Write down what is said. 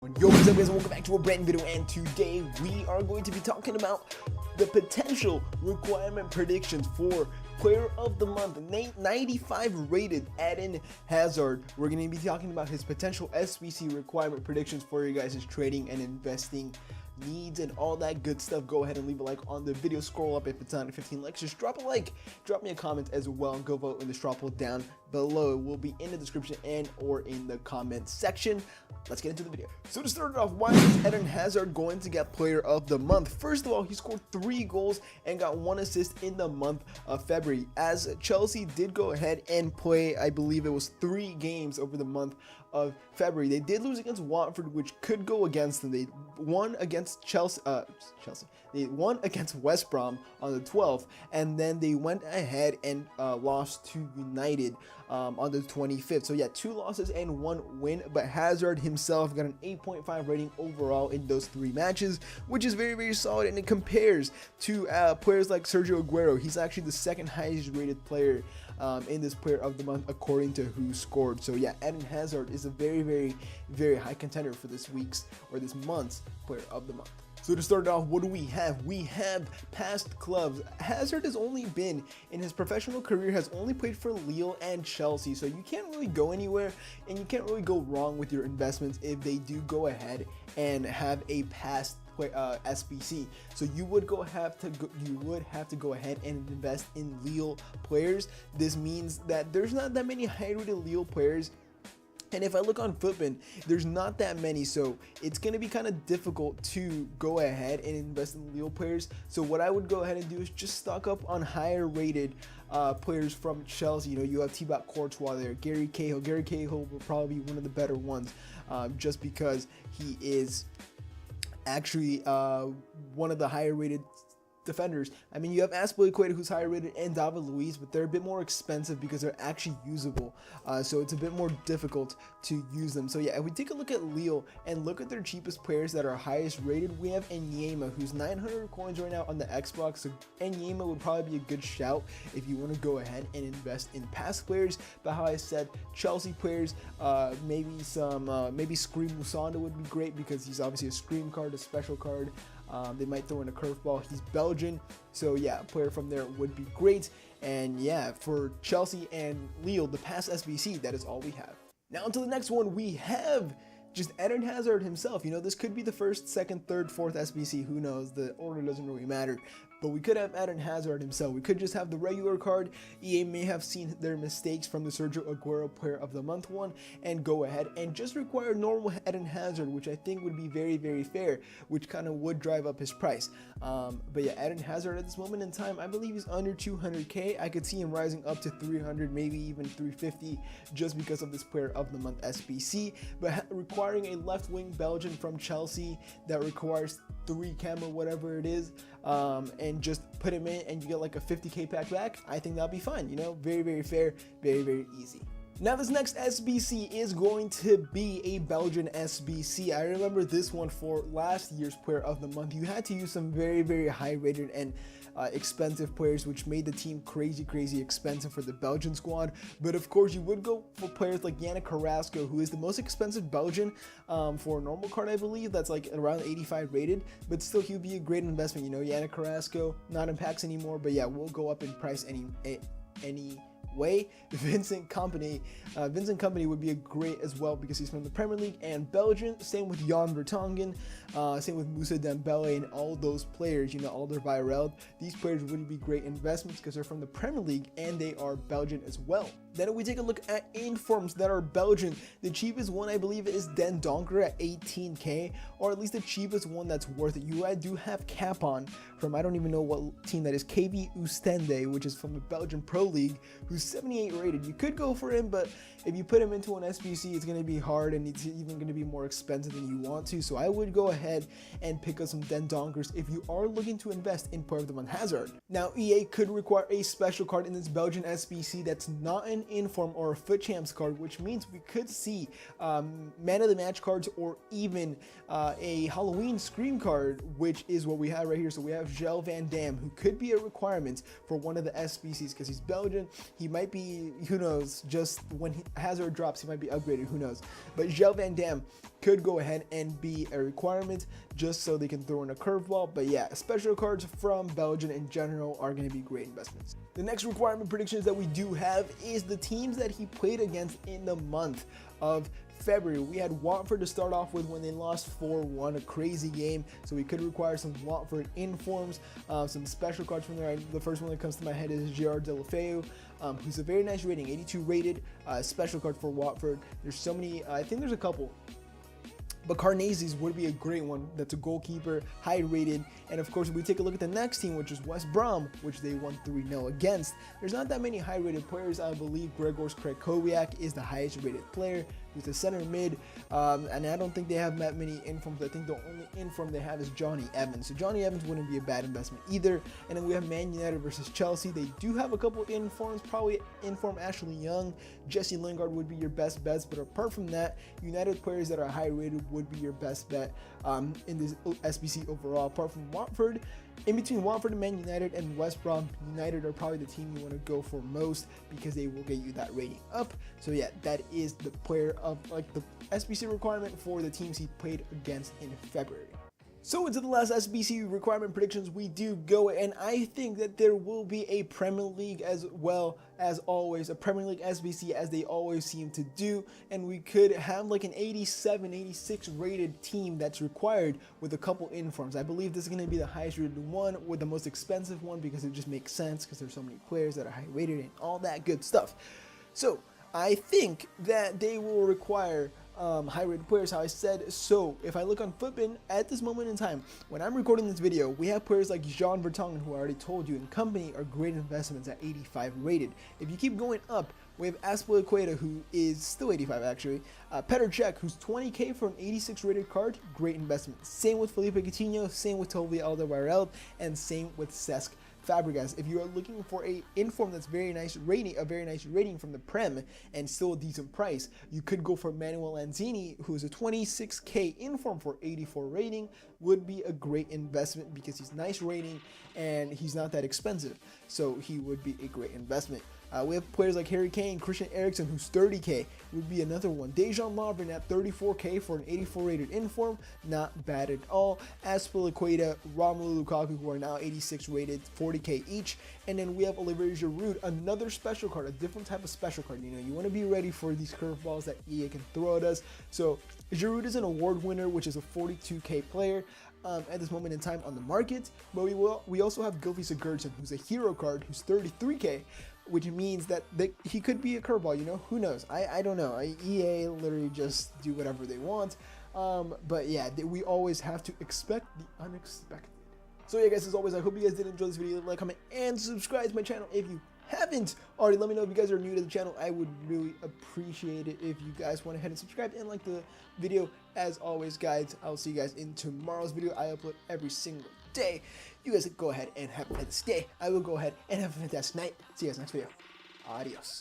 Yo, what's up guys, welcome back to a brand new video, and today we are going to be talking about the potential requirement predictions for player of the month, 95 rated Eden Hazard. We're going to be talking about his potential SBC requirement predictions for you guys' trading and investing needs and all that good stuff. Go ahead and leave a like on the video, scroll up if it's not at 15 likes, just drop a like, drop me a comment as well, and go vote in the straw poll down below. It will be in the description and or in the comment section. Let's get into the video. So to start it off, why is Eden Hazard going to get player of the month? First of all, he scored 3 goals and got 1 assist in the month of February, as Chelsea did go ahead and play, I believe it was 3 games over the month of February. They did lose against Watford, which could go against them. They won against Chelsea. They won against West Brom on the 12th, and then they went ahead and lost to United on the 25th. So yeah, 2 losses and 1 win, but Hazard himself got an 8.5 rating overall in those 3 matches, which is very, very solid, and it compares to players like Sergio Aguero. He's actually the 2nd highest rated player in this player of the month according to who scored. So yeah, Eden Hazard is a very, very, very high contender for this week's or this month's player of the month. So to start off, what do we have? We have past clubs. Hazard has only been, in his professional career, has only played for Lille and Chelsea. So you can't really go anywhere, and you can't really go wrong with your investments if they do go ahead and have a past SBC. So you would have to go ahead and invest in Lille players. This means that there's not that many high-rated Lille players. And if I look on Footbin, there's not that many, so it's going to be kind of difficult to go ahead and invest in Lille players. So what I would go ahead and do is just stock up on higher rated players from Chelsea. You know, you have Thibaut Courtois there, Gary Cahill. Gary Cahill will probably be one of the better ones, just because he is actually one of the higher rated defenders. I mean, you have Azpilicueta, who's higher rated, and David Luiz, but they're a bit more expensive because they're actually usable, so it's a bit more difficult to use them. So yeah, if we take a look at Lille and look at their cheapest players that are highest rated, we have Enyema, who's 900 coins right now on the Xbox. So Enyema would probably be a good shout if you want to go ahead and invest in past players. But how I said, Chelsea players, maybe Scream Musonda would be great because he's obviously a Scream card, a special card. They might throw in a curveball. He's Belgian, so yeah, a player from there would be great. And yeah, for Chelsea and Lille, the past SBC, that is all we have. Now to the next one, we have just Eden Hazard himself. You know, this could be the 1st, 2nd, 3rd, 4th SBC. Who knows? The order doesn't really matter. But we could have Eden Hazard himself. We could just have the regular card. EA may have seen their mistakes from the Sergio Aguero player of the month one and go ahead and just require normal Eden Hazard, which I think would be very, very fair, which kind of would drive up his price. But yeah, Eden Hazard at this moment in time, I believe he's under 200k. I could see him rising up to 300, maybe even 350, just because of this player of the month SBC. But requiring a left wing Belgian from Chelsea that requires 3 camo, whatever it is, and just put him in and you get like a 50k pack back, I think that'll be fine. You know, very, very fair, very, very easy. Now this next SBC is going to be a Belgian SBC. I remember this one for last year's player of the month. You had to use some very, very high rated and expensive players, which made the team crazy expensive for the Belgian squad. But of course, you would go for players like Yannick Carrasco, who is the most expensive Belgian for a normal card, I believe. That's like around 85 rated, but still he would be a great investment. You know, Yannick Carrasco, not in packs anymore, but yeah, we'll go up in price any way. Vincent Kompany would be a great as well because he's from the Premier League and Belgian. Same with Jan Vertonghen, same with Moussa Dembele, and all those players, you know, all their viral. These players would be great investments because they're from the Premier League and they are Belgian as well. Then if we take a look at informs that are Belgian, the cheapest one I believe is Den Donker at 18k, or at least the cheapest one that's worth it. You do have Capon from, I don't even know what team that is, KV Oostende, which is from the Belgian Pro League, who's 78 rated. You could go for him, but if you put him into an SBC, it's going to be hard and it's even going to be more expensive than you want to. So I would go ahead and pick up some Den Donkers if you are looking to invest in player of the month Hazard. Now EA could require a special card in this Belgian SBC that's not an inform or a foot champs card, which means we could see man of the match cards or even a Halloween Scream card, which is what we have right here. So we have Gel Van Dam, who could be a requirement for one of the SBCs because he's Belgian. He He might be, who knows, just when Hazard drops, he might be upgraded, who knows. But Gel Van Dam could go ahead and be a requirement just so they can throw in a curveball. But yeah, special cards from Belgian in general are going to be great investments. The next requirement predictions that we do have is the teams that he played against in the month of February. We had Watford to start off with when they lost 4-1, a crazy game. So we could require some Watford informs, some special cards from there. The first one that comes to my head is Gerard Deulofeu, who's a very nice rating, 82 rated, special card for Watford. There's so many, I think there's a couple. But Carnazes would be a great one. That's a goalkeeper, high rated. And of course, if we take a look at the next team, which is West Brom, which they won 3-0 against, there's not that many high rated players. I believe Grzegorz Krychowiak is the highest rated player. He's a center mid, and I don't think they have that many informs. I think the only inform they have is Johnny Evans. So Johnny Evans wouldn't be a bad investment either. And then we have Man United versus Chelsea. They do have a couple informs, probably inform Ashley Young. Jesse Lingard would be your best bets, but apart from that, United players that are high rated would be your best bet in this SBC overall. Apart from Watford, in between Watford and Man United and West Brom, United are probably the team you want to go for most because they will get you that rating up. So yeah, that is the player of like the SBC requirement for the teams he played against in February. So into the last SBC requirement predictions we do go, and I think that there will be a Premier League as well as always, a Premier League SBC as they always seem to do, and we could have like an 87, 86 rated team that's required with a couple informs. I believe this is going to be the highest rated one with the most expensive one because it just makes sense because there's so many players that are high rated and all that good stuff. So I think that they will require high rated players, how I said. So if I look on Footbin at this moment in time, when I'm recording this video, we have players like Jean Vertonghen, who I already told you in company are great investments at 85 rated. If you keep going up, we have Azpilicueta, who is still 85 actually. Petr Cech, who's 20k for an 86 rated card, great investment. Same with Felipe Coutinho, same with Toby Alderweireld, and same with Cesc Fabregas. If you are looking for a inform that's very nice rating, a very nice rating from the Prem and still a decent price, you could go for Manuel Lanzini, who is a 26k inform for 84 rating, would be a great investment because he's nice rating and he's not that expensive. So he would be a great investment. We have players like Harry Kane, Christian Eriksen, who's 30k, would be another one. Dejan Lovren at 34k for an 84 rated inform, not bad at all. Azpilicueta, Romelu Lukaku, who are now 86 rated, 40k each. And then we have Olivier Giroud, another special card, a different type of special card. You know, you want to be ready for these curveballs that EA can throw at us. So Giroud is an award winner, which is a 42k player. At this moment in time on the market, but we also have Gylfi Sigurdsson, who's a hero card, who's 33k, which means that he could be a curveball. You know, who knows? I don't know. EA literally just do whatever they want. But yeah, we always have to expect the unexpected. So yeah, guys, as always, I hope you guys did enjoy this video. Like, comment, and subscribe to my channel if you haven't already. Let me know if you guys are new to the channel. I would really appreciate it if you guys went ahead and subscribe and like the video. As always, guys, I'll see you guys in tomorrow's video. I upload every single day. You guys go ahead and have a fantastic day. I will go ahead and have a fantastic night. See you guys next video. Adios.